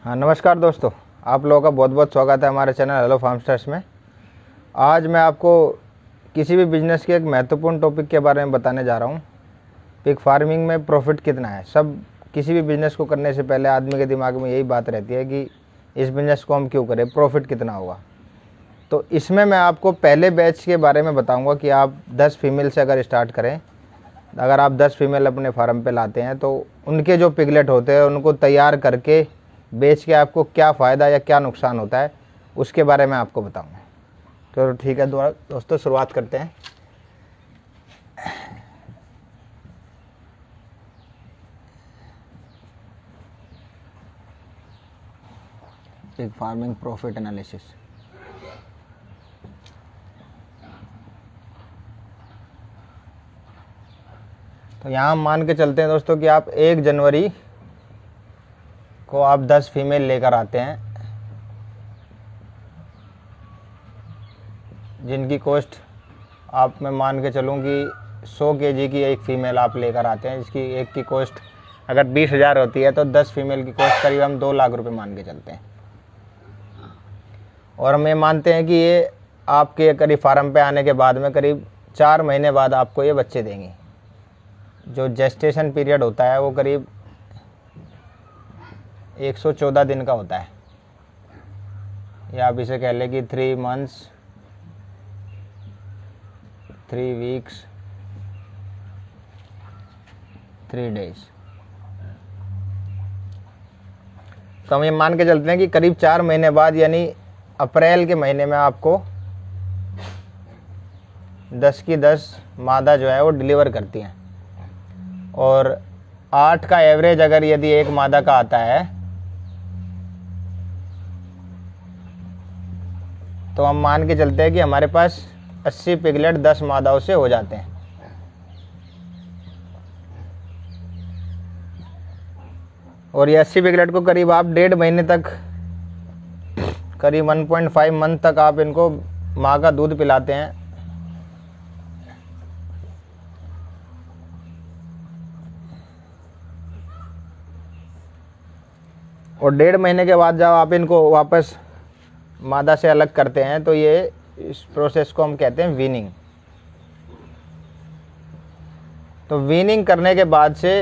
हाँ नमस्कार दोस्तों, आप लोगों का बहुत बहुत स्वागत है हमारे चैनल हेलो फार्मस्टर्स में। आज मैं आपको किसी भी बिजनेस के एक महत्वपूर्ण टॉपिक के बारे में बताने जा रहा हूँ। पिग फार्मिंग में प्रॉफिट कितना है। सब किसी भी बिज़नेस को करने से पहले आदमी के दिमाग में यही बात रहती है कि इस बिज़नेस को हम क्यों करें, प्रॉफिट कितना होगा। तो इसमें मैं आपको पहले बैच के बारे में बताऊँगा कि आप 10 फीमेल से अगर स्टार्ट करें, अगर आप 10 फीमेल अपने फार्म पे लाते हैं तो उनके जो पिगलेट होते हैं उनको तैयार करके बेच के आपको क्या फ़ायदा या क्या नुकसान होता है उसके बारे में आपको बताऊंगा। तो ठीक है दोस्तों, शुरुआत करते हैं। Pig farming profit analysis. तो यहाँ मान के चलते हैं दोस्तों कि आप 1 जनवरी को आप 10 फीमेल लेकर आते हैं, जिनकी कॉस्ट आप मैं मान के चलूँ कि 100 केजी की एक फ़ीमेल आप लेकर आते हैं, जिसकी एक की कॉस्ट अगर 20,000 होती है तो 10 फीमेल की कॉस्ट करीब हम 2 लाख रुपए मान के चलते हैं। और हम ये मानते हैं कि ये आपके करीब फार्म पे आने के बाद में करीब 4 महीने बाद आपको ये बच्चे देंगे। जो जेस्टेशन पीरियड होता है वो करीब 114 दिन का होता है, या आप इसे कह लें कि 3 मंथ्स 3 वीक्स 3 डेज। तो हम ये मान के चलते हैं कि करीब 4 महीने बाद यानी अप्रैल के महीने में आपको 10 की 10 मादा जो है वो डिलीवर करती हैं। और 8 का एवरेज अगर यदि एक मादा का आता है तो हम मान के चलते हैं कि हमारे पास 80 पिगलेट 10 मादाओं से हो जाते हैं। और ये 80 पिगलेट को करीब आप 1.5 महीने तक, करीब 1.5 मंथ तक आप इनको माँ का दूध पिलाते हैं। और 1.5 महीने के बाद जब आप इनको वापस मादा से अलग करते हैं तो ये इस प्रोसेस को हम कहते हैं वीनिंग। तो वीनिंग करने के बाद से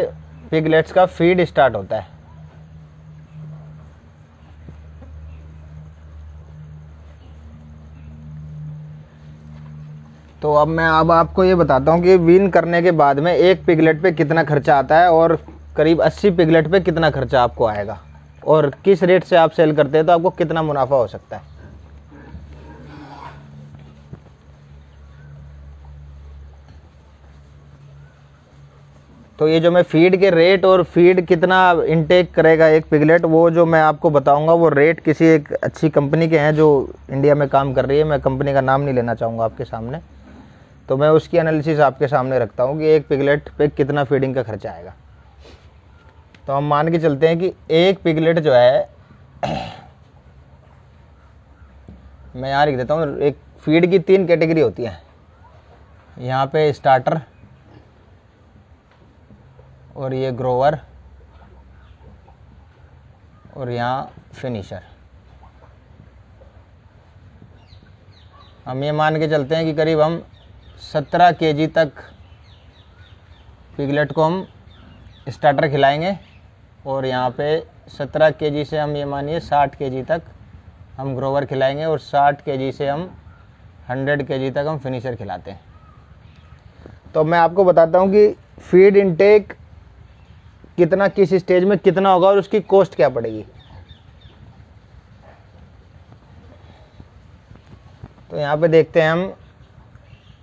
पिगलेट्स का फीड स्टार्ट होता है। तो अब मैं आपको ये बताता हूँ कि वीन करने के बाद में एक पिगलेट पे कितना खर्चा आता है और करीब 80 पिगलेट पे कितना खर्चा आपको आएगा, और किस रेट से आप सेल करते हैं तो आपको कितना मुनाफा हो सकता है। तो ये जो मैं फीड के रेट और फीड कितना इनटेक करेगा एक पिगलेट, वो जो मैं आपको बताऊंगा वो रेट किसी एक अच्छी कंपनी के हैं जो इंडिया में काम कर रही है। मैं कंपनी का नाम नहीं लेना चाहूँगा आपके सामने। तो मैं उसकी एनालिसिस आपके सामने रखता हूँ कि एक पिगलेट पे कितना फीडिंग का खर्चा आएगा। तो हम मान के चलते हैं कि एक पिगलेट जो है मैं यहाँ लिख देता हूँ। एक फीड की 3 कैटेगरी होती है। यहाँ पे स्टार्टर, और ये ग्रोवर, और यहाँ फिनिशर। हम ये मान के चलते हैं कि करीब हम 17 केजी तक पिगलेट को हम स्टार्टर खिलाएंगे, और यहाँ पे 17 केजी से हम ये मानिए 60 केजी तक हम ग्रोवर खिलाएंगे, और 60 केजी से हम 100 केजी तक हम फिनिशर खिलाते हैं। तो मैं आपको बताता हूँ कि फीड इनटेक कितना किस स्टेज में कितना होगा और उसकी कॉस्ट क्या पड़ेगी। तो यहाँ पे देखते हैं हम,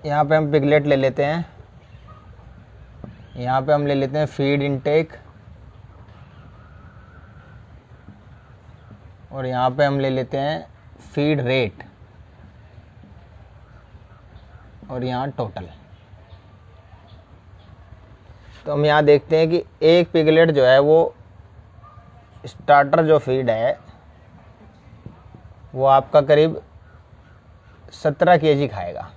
यहाँ पे हम पिगलेट ले लेते हैं। यहाँ पे हम ले लेते हैं फीड इनटेक, और यहाँ पे हम ले लेते हैं फीड रेट, और यहाँ टोटल। तो हम यहाँ देखते हैं कि एक पिगलेट जो है वो स्टार्टर जो फीड है वो आपका करीब 17 केजी खाएगा।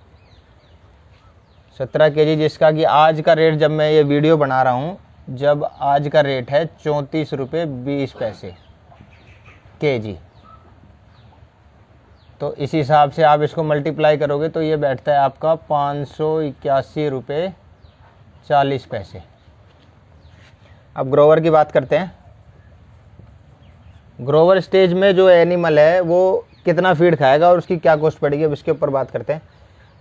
17 केजी, जिसका कि आज का रेट जब मैं ये वीडियो बना रहा हूँ जब आज का रेट है 34 रुपये 20 पैसे। kg। तो इस हिसाब से आप इसको मल्टीप्लाई करोगे तो ये बैठता है आपका 581 रुपये 40 पैसे। अब ग्रोवर की बात करते हैं। ग्रोवर स्टेज में जो एनिमल है वो कितना फीड खाएगा और उसकी क्या कॉस्ट पड़ेगी, अब इसके ऊपर बात करते हैं।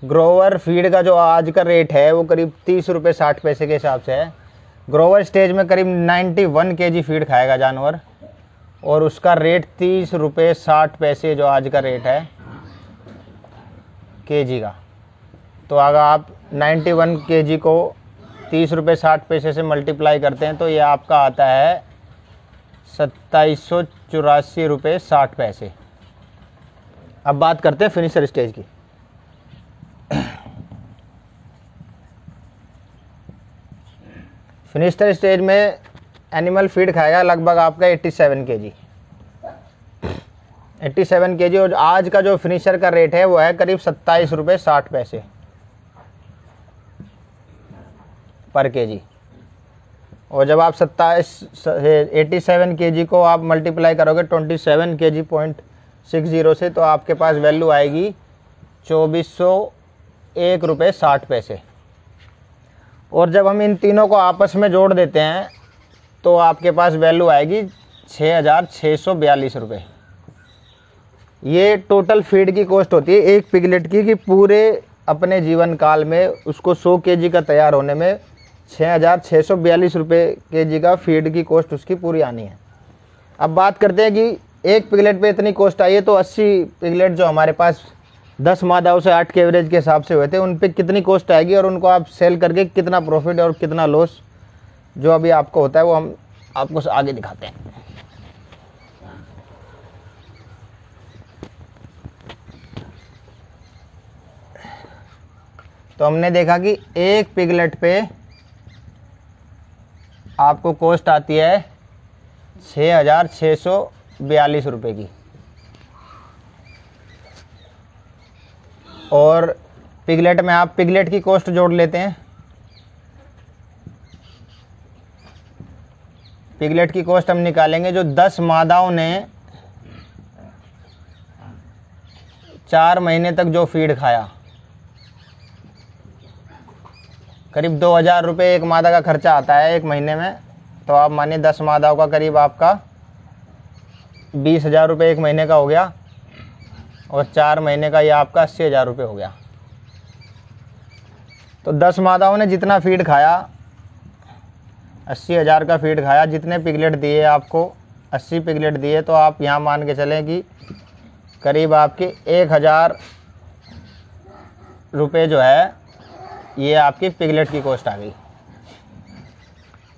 ग्रोवर फीड का जो आज का रेट है वो करीब 30 रुपये 60 पैसे के हिसाब से है। ग्रोवर स्टेज में करीब 91 kg फीड खाएगा जानवर और उसका रेट 30 रुपये 60 पैसे जो आज का रेट है kg का। तो अगर आप 91 kg को 30 रुपये 60 पैसे से मल्टीप्लाई करते हैं तो ये आपका आता है 2784 रुपये 60 पैसे। अब बात करते हैं फिनिशर स्टेज की। फिनिशर स्टेज में एनिमल फीड खाएगा लगभग आपका 87 kg 87 kg और आज का जो फिनिशर का रेट है वो है करीब 27 रुपये 60 पैसे पर kg। और जब आप 87 kg को आप मल्टीप्लाई करोगे 27 kg.60 से तो आपके पास वैल्यू आएगी 2401 रुपये 60 पैसे। और जब हम इन तीनों को आपस में जोड़ देते हैं तो आपके पास वैल्यू आएगी 6642 रुपये। ये टोटल फीड की कॉस्ट होती है एक पिगलेट की कि पूरे अपने जीवन काल में उसको 100 kg का तैयार होने में 6642 रुपये kg का फीड की कॉस्ट उसकी पूरी आनी है। अब बात करते हैं कि एक पिगलेट पे इतनी कॉस्ट आई है तो 80 पिगलेट जो हमारे पास 10 मादाओं से 8 के एवरेज के हिसाब से हुए थे उन पे कितनी कॉस्ट आएगी और उनको आप सेल करके कितना प्रॉफिट और कितना लॉस जो अभी आपको होता है वो हम आपको आगे दिखाते हैं। तो हमने देखा कि एक पिगलेट पे आपको कॉस्ट आती है 6642 रुपये की। और पिगलेट में आप पिगलेट की कॉस्ट जोड़ लेते हैं। पिगलेट की कॉस्ट हम निकालेंगे जो 10 मादाओं ने 4 महीने तक जो फीड खाया, करीब 2000 रुपये एक मादा का खर्चा आता है एक महीने में। तो आप मानिए 10 मादाओं का करीब आपका 20,000 रुपये एक महीने का हो गया और 4 महीने का ये आपका 80,000 रुपये हो गया। तो 10 मादाओं ने जितना फीड खाया 80,000 का फीड खाया, जितने पिगलेट दिए आपको 80 पिगलेट दिए, तो आप यहाँ मान के चलें कि करीब आपके 1000 रुपये जो है ये आपकी पिगलेट की कॉस्ट आ गई।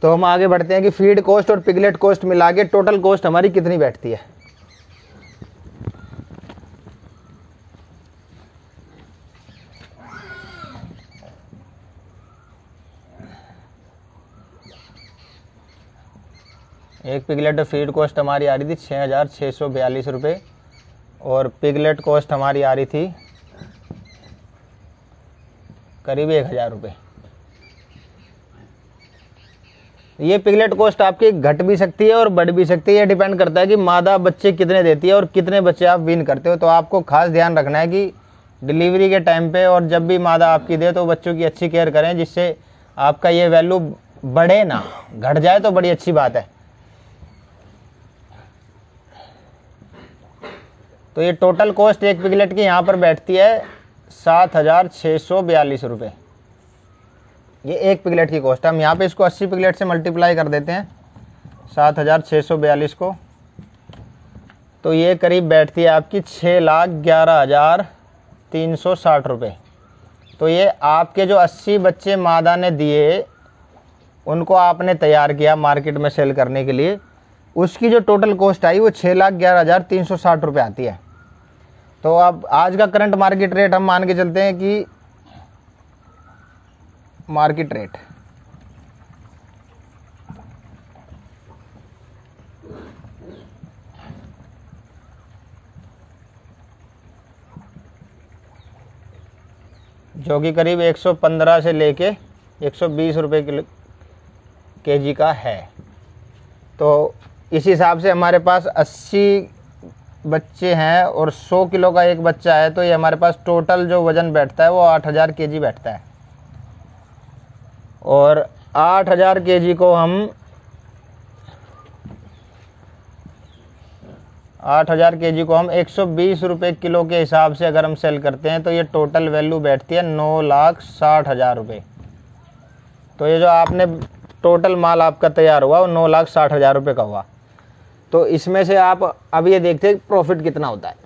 तो हम आगे बढ़ते हैं कि फीड कॉस्ट और पिगलेट कॉस्ट मिला के टोटल कॉस्ट हमारी कितनी बैठती है। एक पिगलेट फीड कॉस्ट हमारी आ रही थी 6642 रुपये और पिगलेट कॉस्ट हमारी आ रही थी करीब 1000 रुपये। ये पिगलेट कॉस्ट आपकी घट भी सकती है और बढ़ भी सकती है। ये डिपेंड करता है कि मादा बच्चे कितने देती है और कितने बच्चे आप विन करते हो। तो आपको खास ध्यान रखना है कि डिलीवरी के टाइम पे और जब भी मादा आपकी दे तो बच्चों की अच्छी केयर करें जिससे आपका ये वैल्यू बढ़े ना, घट जाए तो बड़ी अच्छी बात है। तो ये टोटल कॉस्ट एक पिगलेट की यहाँ पर बैठती है 7642 रुपये। ये एक पिगलेट की कॉस्ट है। हम यहाँ पे इसको 80 पिगलेट से मल्टीप्लाई कर देते हैं 7642 को, तो ये करीब बैठती है आपकी 6,11,360 रुपये। तो ये आपके जो 80 बच्चे मादा ने दिए उनको आपने तैयार किया मार्केट में सेल करने के लिए, उसकी जो टोटल कॉस्ट आई वो 6,11,360 रुपये आती है। तो अब आज का करंट मार्केट रेट हम मान के चलते हैं कि मार्केट रेट जो कि करीब 115 से लेके 120 रुपये केजी का है। तो इस हिसाब से हमारे पास 80 बच्चे हैं और 100 किलो का एक बच्चा है, तो ये हमारे पास टोटल जो वज़न बैठता है वो 8000 केजी बैठता है। और 8000 केजी को हम 120 रुपये किलो के हिसाब से अगर हम सेल करते हैं तो ये टोटल वैल्यू बैठती है 9,60,000 रुपये। तो ये जो आपने टोटल माल आपका तैयार हुआ वो 9,60,000 रुपये का हुआ। तो इसमें से आप अब ये देखते हैं प्रॉफिट कितना होता है।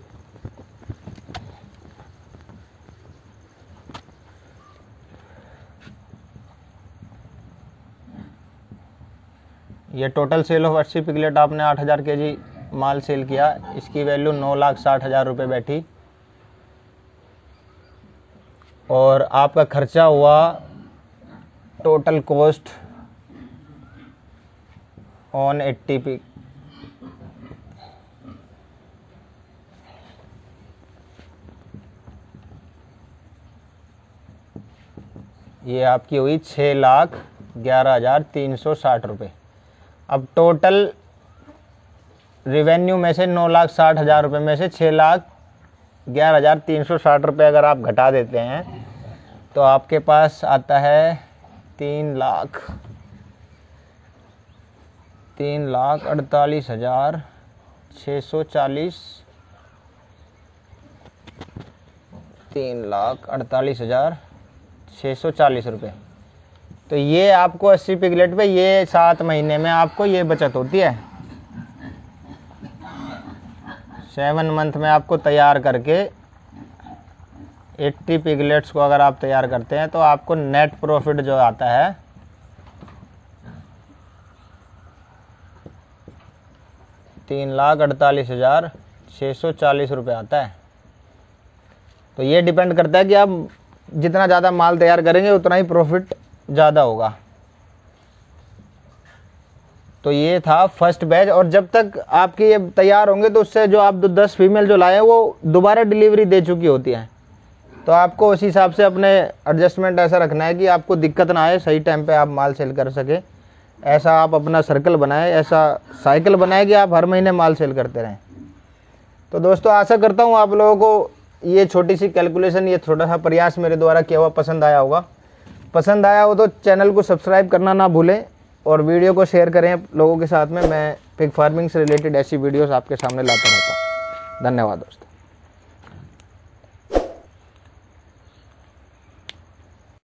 ये टोटल सेल ऑफ 80 पिगलेट आपने 8000 केजी माल सेल किया, इसकी वैल्यू 9,60,000 रुपये बैठी। और आपका खर्चा हुआ टोटल कॉस्ट ऑन 80 पिग, ये आपकी हुई 6,11,360 रुपये। अब टोटल रिवेन्यू में से 9,60,000 रुपये में से 6,11,360 रुपये अगर आप घटा देते हैं तो आपके पास आता है 3,48,640 3,48,640 रुपये। तो ये आपको 80 पिगलेट पे ये 7 महीने में आपको ये बचत होती है। 7 मंथ में आपको तैयार करके 80 पिगलेट्स को अगर आप तैयार करते हैं तो आपको नेट प्रॉफिट जो आता है 3,48,640 रुपये आता है। तो ये डिपेंड करता है कि आप जितना ज़्यादा माल तैयार करेंगे उतना ही प्रॉफिट ज़्यादा होगा। तो ये था फर्स्ट बैच। और जब तक आपके ये तैयार होंगे तो उससे जो आप 10 फीमेल जो लाए हैं वो दोबारा डिलीवरी दे चुकी होती हैं। तो आपको उस हिसाब से अपने एडजस्टमेंट ऐसा रखना है कि आपको दिक्कत ना आए, सही टाइम पे आप माल सेल कर सके। ऐसा आप अपना सर्कल बनाएं, ऐसा साइकिल बनाएं कि आप हर महीने माल सेल करते रहें। तो दोस्तों आशा करता हूँ आप लोगों को ये छोटी सी कैलकुलेशन, ये छोटा सा प्रयास मेरे द्वारा किया हुआ पसंद आया होगा। पसंद आया हो तो चैनल को सब्सक्राइब करना ना भूलें और वीडियो को शेयर करें लोगों के साथ में। मैं पिग फार्मिंग से रिलेटेड ऐसी वीडियोस आपके सामने लाता रहता हूँ। धन्यवाद दोस्तों।